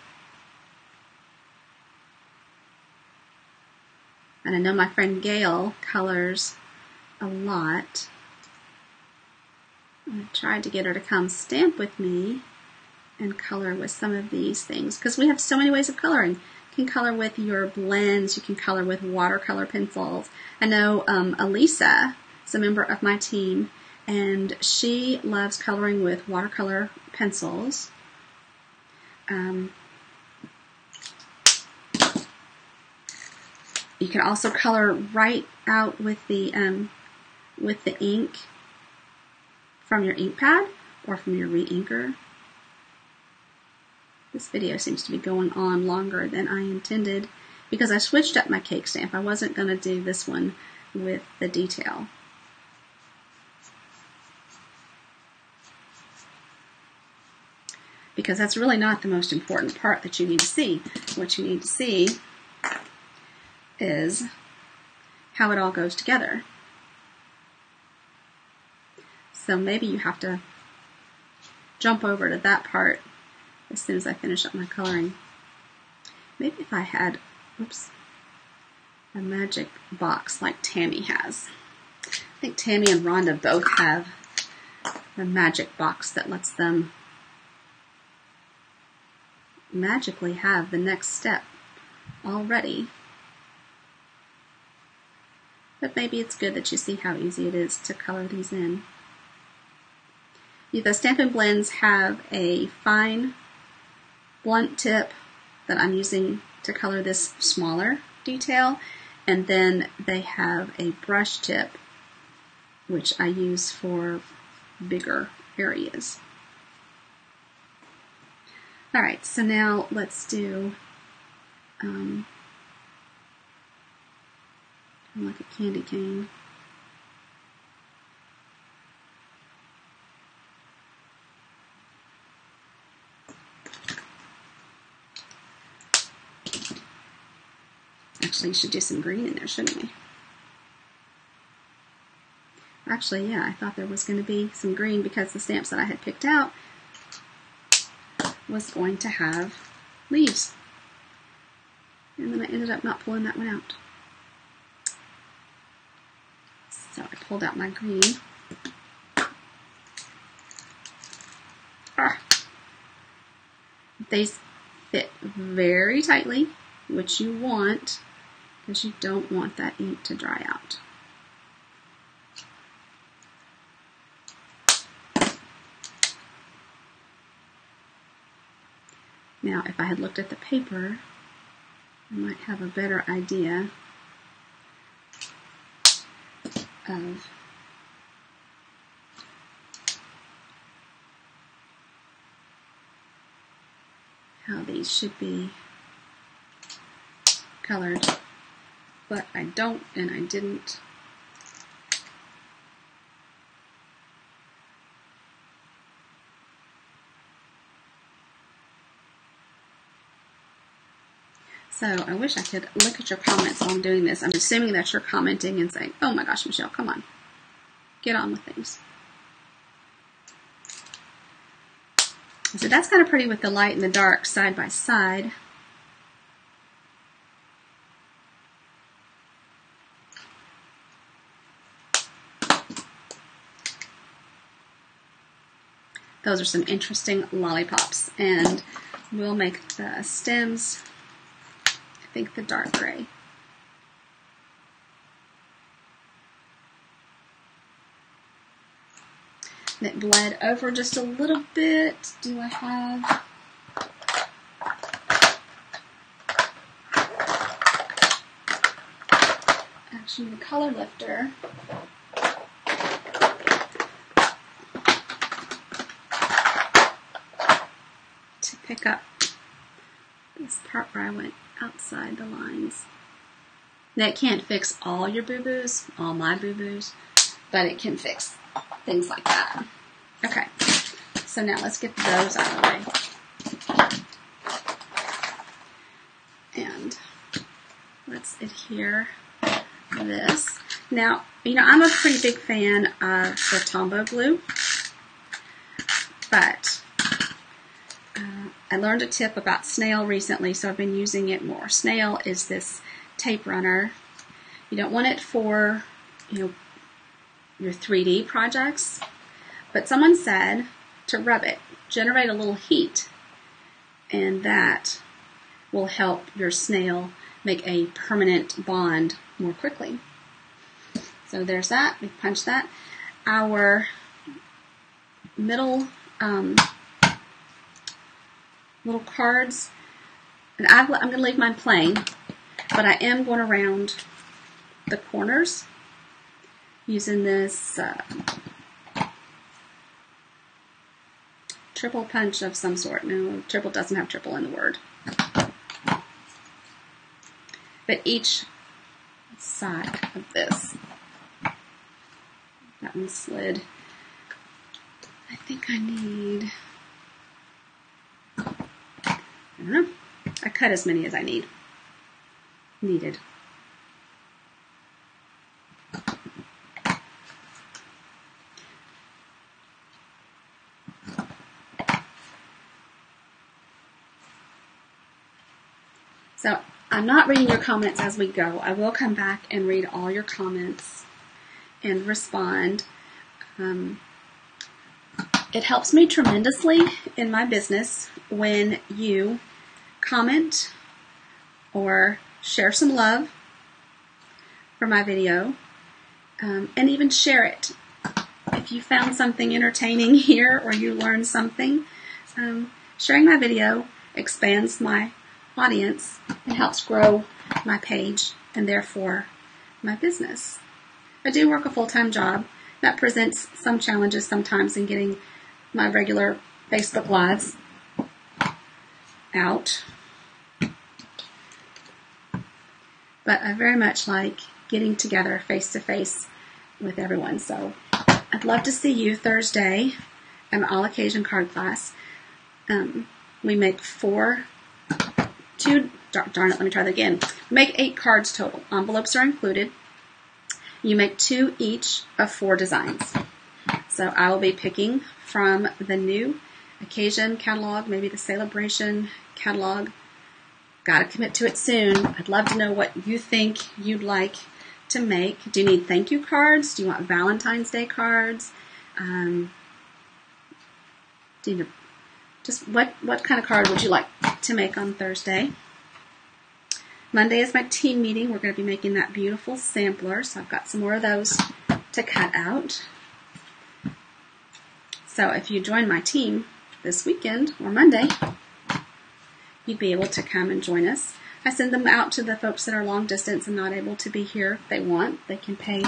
And I know my friend Gail colors a lot. I tried to get her to come stamp with me and color with some of these things, because we have so many ways of coloring. You can color with your blends. You can color with watercolor pencils. I know Elisa is a member of my team, and she loves coloring with watercolor pencils. You can also color right out with the ink from your ink pad or from your re-inker. This video seems to be going on longer than I intended because I switched up my cake stamp. I wasn't going to do this one with the detail. Because that's really not the most important part that you need to see. What you need to see is how it all goes together. So maybe you have to jump over to that part as soon as I finish up my coloring. Maybe if I had, a magic box like Tammy has. I think Tammy and Rhonda both have a magic box that lets them magically have the next step already. But maybe it's good that you see how easy it is to color these in. The Stampin' Blends have a fine blunt tip that I'm using to color this smaller detail, and then they have a brush tip which I use for bigger areas. Alright, so now let's do like a candy cane. Actually, you should do some green in there, shouldn't we? Actually, yeah, I thought there was going to be some green because the stamps that I had picked out was going to have leaves. And then I ended up not pulling that one out. So I pulled out my green. They fit very tightly, which you want, because you don't want that ink to dry out. Now, if I had looked at the paper, I might have a better idea of how these should be colored, but I don't and I didn't. So I wish I could look at your comments while I'm doing this. I'm assuming that you're commenting and saying, oh my gosh, Michelle, come on. Get on with things. So that's kind of pretty with the light and the dark side by side. Those are some interesting lollipops. And we'll make the stems, I think, the dark gray. And it bled over just a little bit. Do I have... Actually, the color lifter. To pick up this part where I went outside the lines. Now, it can't fix all your boo-boos, all my boo-boos, but it can fix things like that. Okay, so now let's get those out of the way. And let's adhere this. Now, you know, I'm a pretty big fan of the Tombow glue, but I learned a tip about Snail recently, so I've been using it more. Snail is this tape runner. You don't want it for, you know, your 3D projects, but someone said to rub it, generate a little heat, and that will help your snail make a permanent bond more quickly. So there's that. We punch that. Our middle little cards, and I'm going to leave mine plain, but I am going around the corners using this triple punch of some sort. No, triple doesn't have triple in the word. But each side of this, that one slid. I think I need, I don't know, I cut as many as I needed. So I'm not reading your comments as we go. I will come back and read all your comments and respond. It helps me tremendously in my business when you comment or share some love for my video, and even share it. If you found something entertaining here or you learned something, sharing my video expands my audience and helps grow my page and therefore my business. I do work a full-time job. That presents some challenges sometimes in getting my regular Facebook Lives out. But I very much like getting together face-to-face with everyone. So I'd love to see you Thursday at my all occasion card class. We make darn it, let me try that again. We make 8 cards total. Envelopes are included. You make 2 each of 4 designs. So I will be picking from the new occasion catalog, maybe the Sale-A-Bration catalog. Got to commit to it soon. I'd love to know what you think you'd like to make. Do you need thank you cards? Do you want Valentine's Day cards? Just what kind of card would you like to make on Thursday? Monday is my team meeting. We're going to be making that beautiful sampler, so I've got some more of those to cut out. So if you join my team this weekend or Monday, you'd be able to come and join us. I send them out to the folks that are long distance and not able to be here if they want. They can pay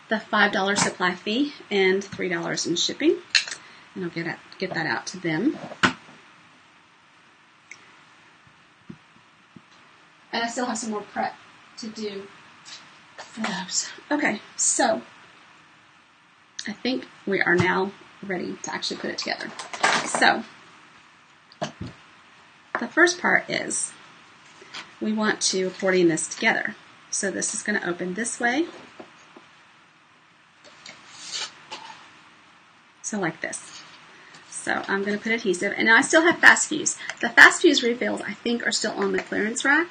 the $5 supply fee and $3 in shipping, and I'll get that out to them. And I still have some more prep to do for those. Okay, so I think we are now ready to actually put it together. So the first part is we want to accordion this together. So this is going to open this way. So like this. So I'm going to put adhesive, and now I still have fast fuse. The fast fuse refills I think are still on the clearance rack.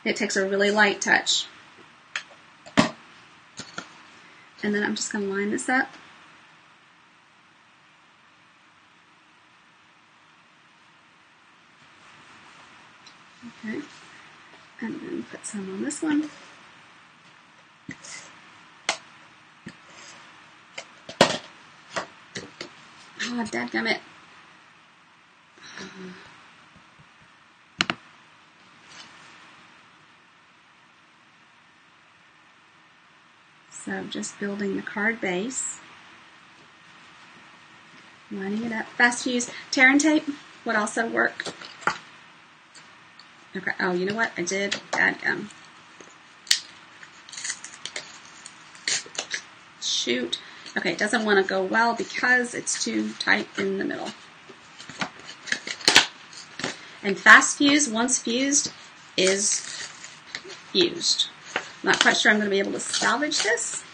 It takes a really light touch. And then I'm just going to line this up. Okay. And then put some on this one. Oh, dadgummit. So just building the card base, lining it up. Fast fuse, tear and tape would also work. Okay. Oh, you know what? I did dadgum. Shoot. Okay, it doesn't want to go well because it's too tight in the middle. And fast fuse, once fused, is fused. I'm not quite sure I'm going to be able to salvage this.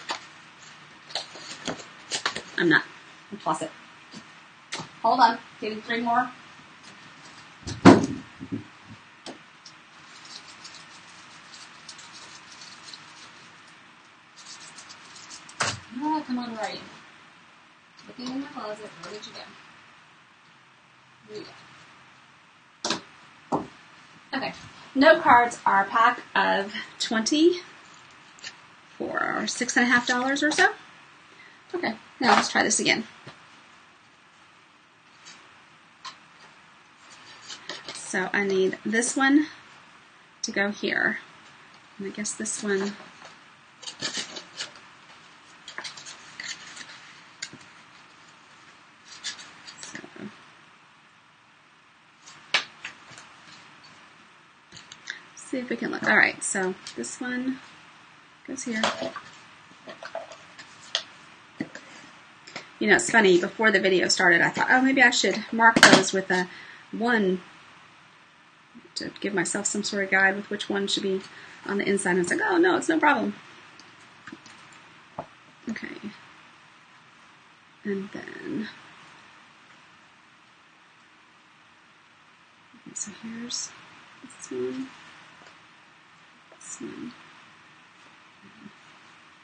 I'm not. I'll toss it. Hold on. Getting 3 more. Oh, come on, right. Looking in my closet. Where did you go? Here you go. Okay. Note cards are a pack of 20 for $6.50 or so. Okay, now let's try this again. So I need this one to go here. And I guess this one. See if we can look. All right, so this one goes here. You know, it's funny, before the video started, I thought, oh, maybe I should mark those with a 1 to give myself some sort of guide with which one should be on the inside. And it's like, oh, no, it's no problem. Okay. And then, okay, so here's this one. This one.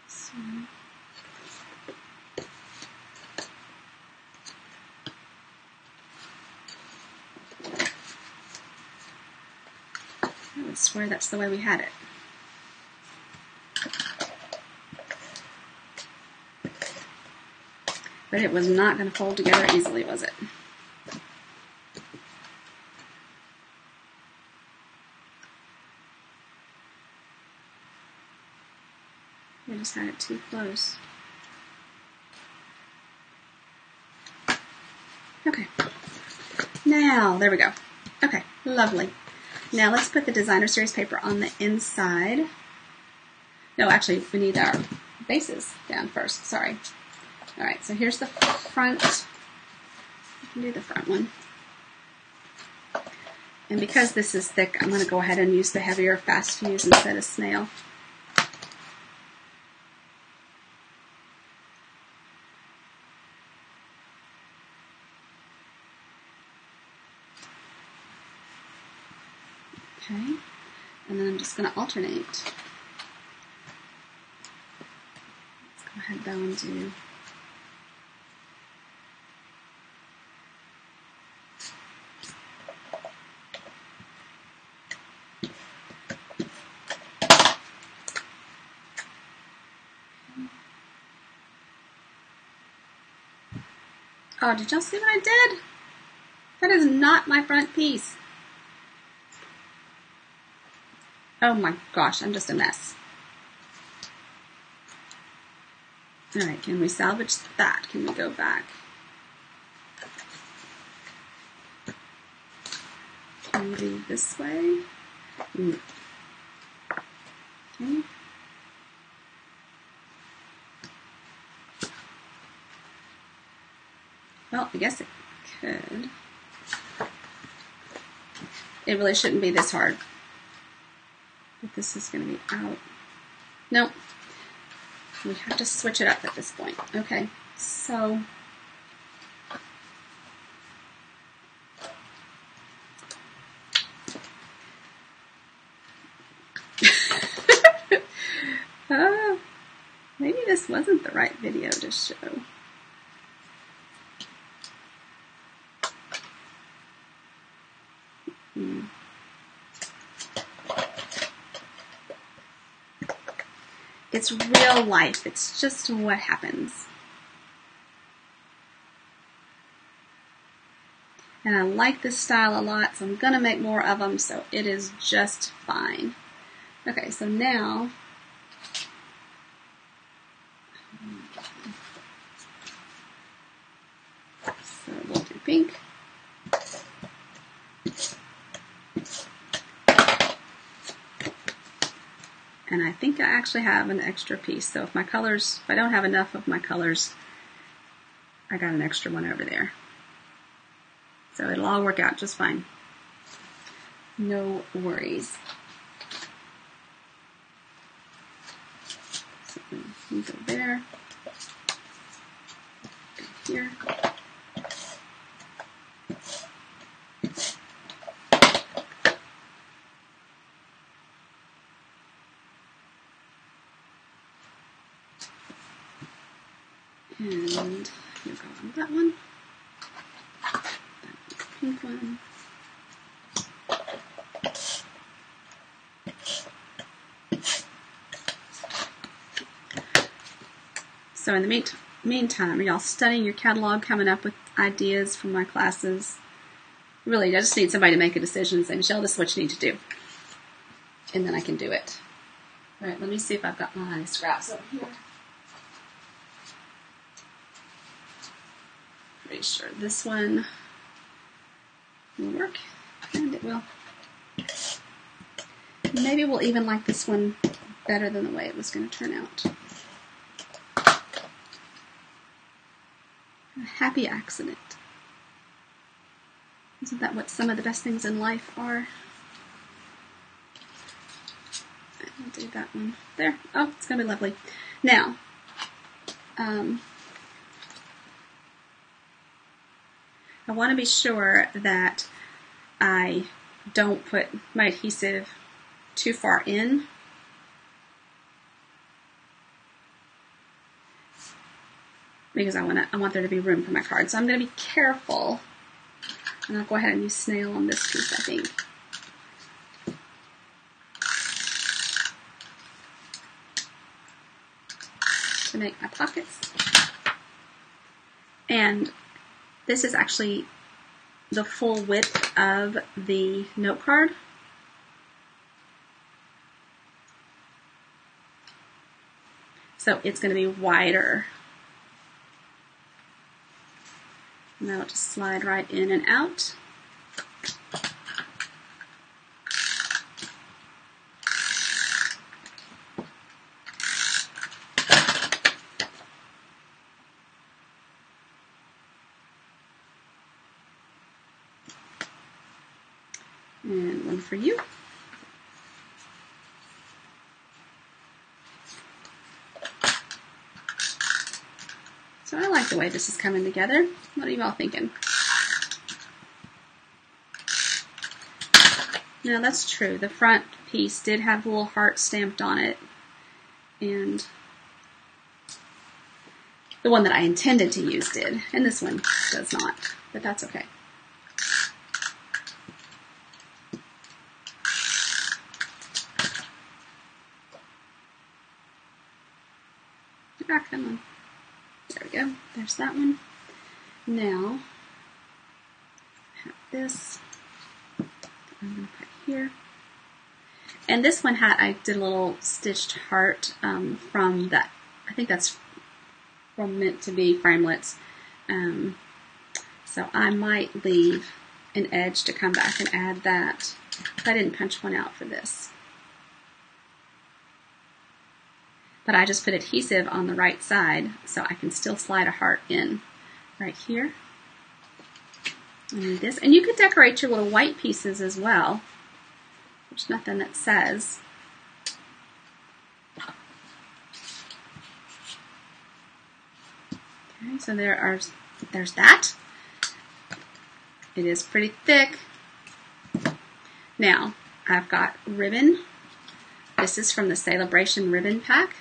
This one. I would swear that's the way we had it. But it was not going to fold together easily, was it? I just had it too close. Okay. Now, there we go. Okay, lovely. Now let's put the designer series paper on the inside. No, actually, we need our bases down first. Sorry. All right, so here's the front. We can do the front one. And because this is thick, I'm going to go ahead and use the heavier fast fuse instead of snail. Okay, and then I'm just going to alternate. Let's go ahead though and do oh, did y'all see what I did? That is not my front piece. Oh my gosh, I'm just a mess. All right, can we salvage that? Can we go back? Can we do this way? Okay. Well, I guess it could. It really shouldn't be this hard. But this is going to be out. Nope. We have to switch it up at this point. Okay, so maybe this wasn't the right video to show. It's real life. It's just what happens. And I like this style a lot, so I'm going to make more of them, so it is just fine. Okay, so now so we'll do pink. And I think I actually have an extra piece. So if I don't have enough of my colors, I got an extra one over there. So it'll all work out just fine. No worries. So we go there. Go here. And you'll go on that one. That pink one. So in the meantime, are y'all studying your catalog, coming up with ideas from my classes? Really, I just need somebody to make a decision and say, Michelle, this is what you need to do. And then I can do it. All right, let me see if I've got my scraps over here. Pretty sure this one will work, and it will. Maybe we'll even like this one better than the way it was going to turn out. A happy accident. Isn't that what some of the best things in life are? I'll do that one there. Oh, it's going to be lovely. Now, I want to be sure that I don't put my adhesive too far in. Because I want there to be room for my card. So I'm going to be careful. And I'll go ahead and use snail on this piece, I think. To make my pockets. And this is actually the full width of the note card. So it's going to be wider. And that'll just slide right in and out. And one for you. So I like the way this is coming together. What are you all thinking? Now that's true. The front piece did have a little heart stamped on it. And the one that I intended to use did. And this one does not. But that's okay. Ah, come on. There we go. There's that one. Now, have this. I'm going to put here. And this one I did a little stitched heart from that. I think that's from Meant to Be framelits. So I might leave an edge to come back and add that. I didn't punch one out for this. But I just put adhesive on the right side so I can still slide a heart in right here. And this, and you could decorate your little white pieces as well. There's nothing that says. Okay, so there's that. It is pretty thick. Now, I've got ribbon. This is from the Sale-A-Bration ribbon pack.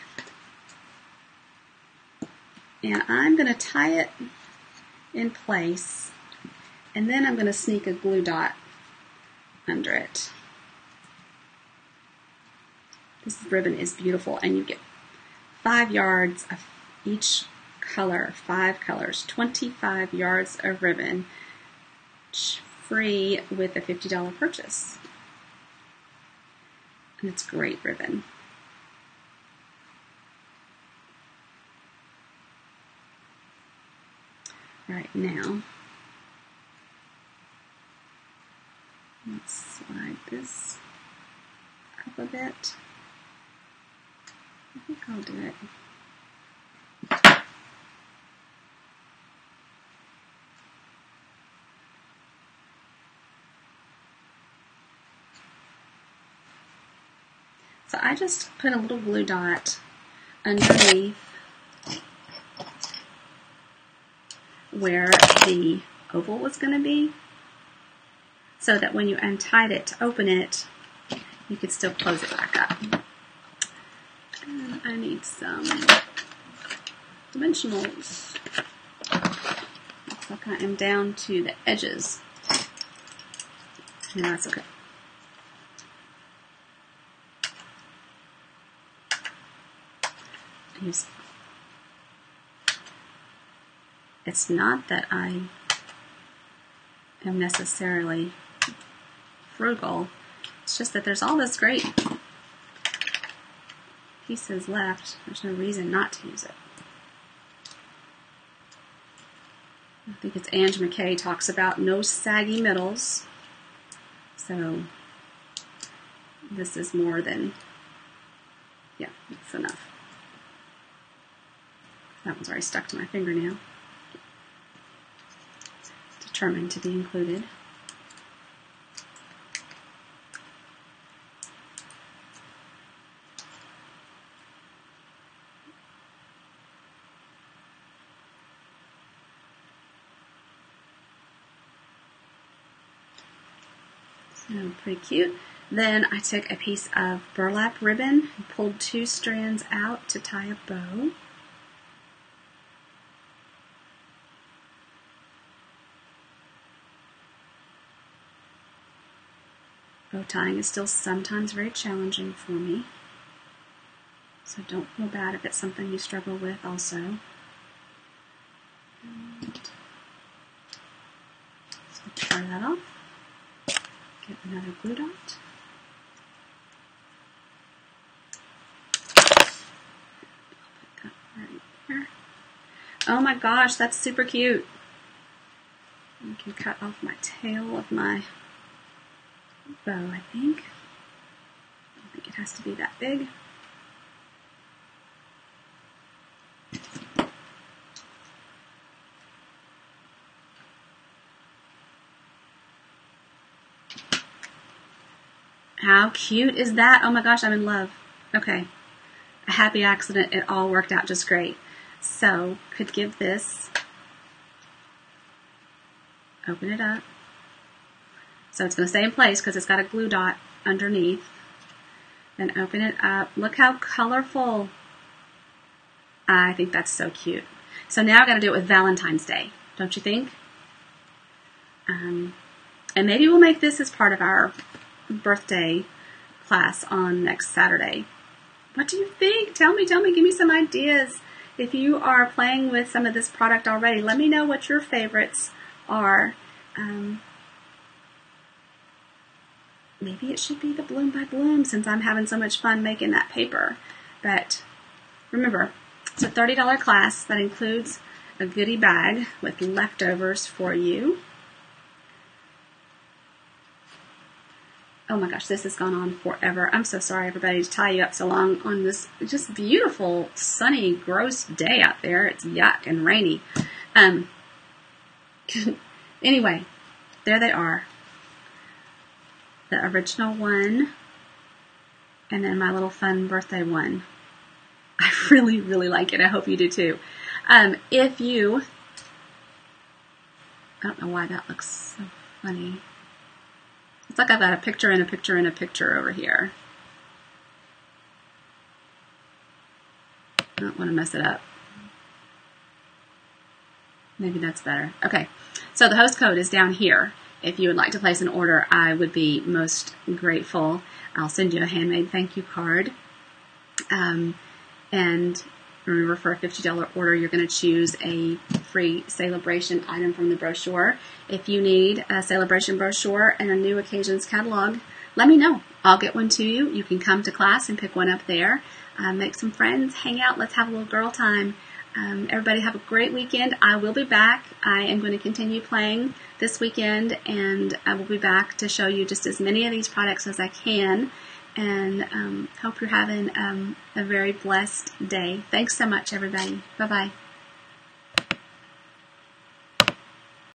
And I'm going to tie it in place. And then I'm going to sneak a glue dot under it. This ribbon is beautiful, and you get 5 yards of each color, 5 colors, 25 yards of ribbon, free with a $50 purchase. And it's great ribbon. Right now, let's slide this up a bit. I think I'll do it. So I just put a little glue dot underneath where the oval was going to be, so that when you untied it to open it, you could still close it back up. And I need some dimensionals. Looks like I am down to the edges. No, that's okay. It's not that I am necessarily frugal. It's just that there's all this great pieces left. There's no reason not to use it. I think it's Ange McKay talks about no saggy middles. So this is more than, yeah, that's enough. That one's already stuck to my fingernail. Determined to be included. So pretty cute. Then I took a piece of burlap ribbon and pulled 2 strands out to tie a bow. Bow tying is still sometimes very challenging for me, so don't feel bad if it's something you struggle with also. And so try that off. Get another glue dot. Put that right there. Oh my gosh, that's super cute. I can cut off my tail of my bow, I think. I don't think it has to be that big. How cute is that? Oh my gosh, I'm in love. Okay. A happy accident. It all worked out just great. So, could give this, open it up. So it's going to stay in place because it's got a glue dot underneath. Then open it up. Look how colorful. I think that's so cute. So now I've got to do it with Valentine's Day, don't you think? And maybe we'll make this as part of our birthday class on next Saturday. What do you think? Tell me, give me some ideas. If you are playing with some of this product already, let me know what your favorites are. maybe it should be the Bloom by Bloom since I'm having so much fun making that paper. But remember, it's a $30 class that includes a goodie bag with leftovers for you. Oh my gosh, this has gone on forever. I'm so sorry, everybody, to tie you up so long on this just beautiful, sunny, gross day out there. It's yuck and rainy. Anyway, there they are. The original one, and then my little fun birthday one. I really, really like it. I hope you do too. If you, I don't know why that looks so funny. It's like I've got a picture and a picture and a picture over here. I don't want to mess it up. Maybe that's better. Okay, so the host code is down here. If you would like to place an order, I would be most grateful. I'll send you a handmade thank you card. And remember, for a $50 order, you're going to choose a free Sale-A-Bration item from the brochure. If you need a Sale-A-Bration brochure and a new occasions catalog, let me know. I'll get one to you. You can come to class and pick one up there. Make some friends, hang out, let's have a little girl time. Everybody have a great weekend. I will be back. I am going to continue playing this weekend, and I will be back to show you just as many of these products as I can. And hope you're having a very blessed day. Thanks so much, everybody. Bye-bye.